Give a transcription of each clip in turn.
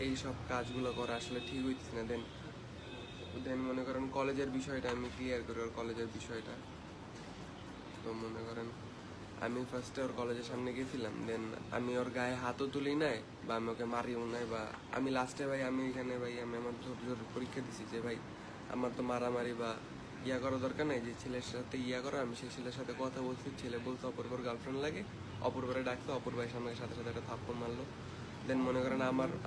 এই সব কাজগুলো করা আসলে ঠিক হইতেছে না। দেন দেন মনে করেন কলেজের বিষয়টা আমি ক্লিয়ার করি, ওর কলেজের বিষয়টা। তো মনে করেন আমি ফার্স্টে ওর কলেজের সামনে গেছিলাম, দেন আমি ওর গায়ে হাতও তুলি নাই বা আমি ওকে মারিও নাই, বা আমি লাস্টে ভাই আমি এখানে ভাই আমি আমার জোর পরীক্ষা দিছি যে ভাই আমার তো মারামারি বা ইয়া করার দরকার নাই, যে ছেলের সাথে ইয়া করো, আমি সেই ছেলের সাথে কথা বলছি, ছেলে বলছে অপূর্বর গার্লফ্রেন্ড লাগে, অপূর্বরে ডাকতো, অপূর্ব এসে আমাকে সাথে সাথে একটা থাপ্পড় মারলো। দেন মনে করেন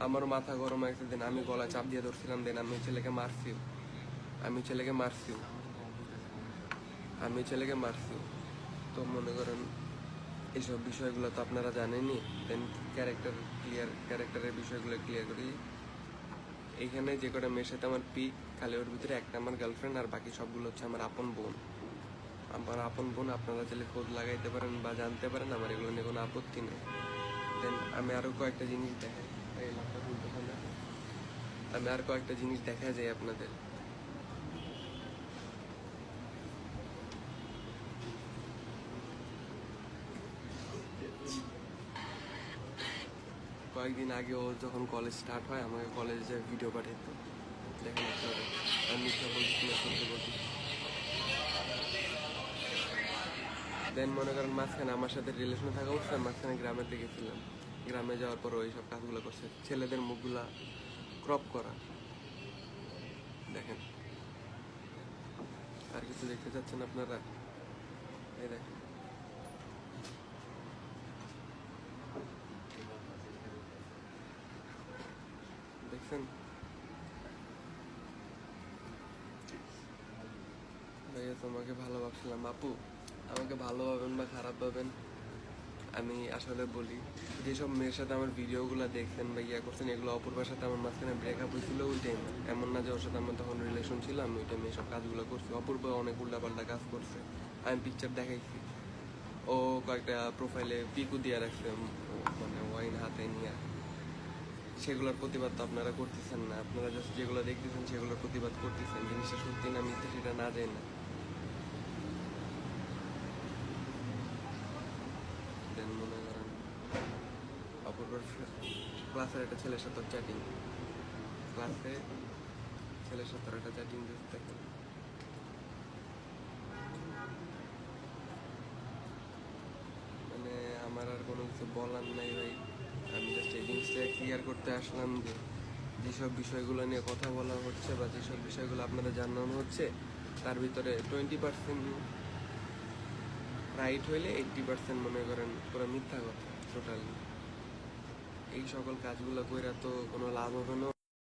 আমার মাথা গরম হয়েছে, দেন আমি গলায় চাপ দিয়ে ধরছিলাম, দেন আমি ছেলেকে মারছিও, আমি ছেলেকে মারছিও, আমি ছেলেকে মারছিও। তো মনে করেন এইসব বিষয়গুলো তো আপনারা জানেনই। দেন ক্যারেক্টারের বিষয়গুলো ক্লিয়ার করি। এইখানে যে কটা মেয়ের সাথে আমার পিক, খালি ওর ভিতরে একটা আমার গার্লফ্রেন্ড, আর বাকি সবগুলো হচ্ছে আমার আপন বোন। আমার আপন বোন, আপনারা চাইলে খোঁজ লাগাইতে পারেন বা জানতে পারেন, আমার এগুলো নিয়ে কোনো আপত্তি নেই। দেন আমি আরও কয়েকটা জিনিস দেখাই, এই লোকটা বলতেছে না, আমি আর কয়েকটা জিনিস দেখা যায় আপনাদের। কয়েকদিন আগে ও যখন কলেজ স্টার্ট হয় আমাকে কলেজে ভিডিও পাঠাইতো, দেখেন আপনারা, আমি মিথ্যা বলছি না সত্যি বলছি। দেন মনে করেন মাঝখানে আমার সাথে রিলেশনে থাকা অবস্থায় মাঝখানে গ্রামের দিকে ছিলাম, গ্রামে যাওয়ার পর ওই সব কাজগুলো করছে, ছেলেদের মুখগুলা ক্রপ করা। দেখেন, আর কিছু দেখতে চাচ্ছেন আপনারা? এই দেখেন, দেখছেন ভাইয়া, তোমাকে ভালোবাসলাম আপু, আমাকে ভালো ভাবেন বা খারাপ ভাবেন, আমি আসলে বলি, যেসব মেয়ের সাথে আমার ভিডিওগুলো দেখছেন বা ইয়া করছেন, এগুলো অপূর্বার সাথে আমার মাঝখানে ব্রেকআপ হয়েছিল ওই টাইমে, এমন না যে ওর সাথে আমার তখন রিলেশন ছিল, আমি ওই টাইমে এসব কাজগুলো করছি। অপূর্ব অনেক উল্টাপাল্টা কাজ করছে, আমি পিকচার দেখাইছি, ও কয়েকটা প্রোফাইলে পিকু দিয়ে রাখছে, মানে ওয়াইন হাতে নিয়ে। সেগুলোর প্রতিবাদ তো আপনারা করতেছেন না, আপনারা জাস্ট যেগুলো দেখতেছেন সেগুলোর প্রতিবাদ করতেছেন, জিনিসটা সত্যি না মিথ্যে সেটা না যায় না। দেন মনে করেন অপূর্বর ক্লাসের একটা ছেলের সাথে চ্যাটিং, ক্লাসে ছেলের সাথে একটা চ্যাটিং দেখতে, মানে আমার আর কোনো কিছু বলার নাই ভাই, আমি জাস্ট এই জিনিসটা ক্লিয়ার করতে আসলাম যে যেসব বিষয়গুলো নিয়ে কথা বলা হচ্ছে বা যেসব বিষয়গুলো আপনাদের জানানো হচ্ছে, তার ভিতরে 20% রাইট হইলে 80% মনে করেন পুরো মিথ্যা কথা টোটালি। এই সকল কাজগুলো কইরা তো কোনো লাভ হবে না,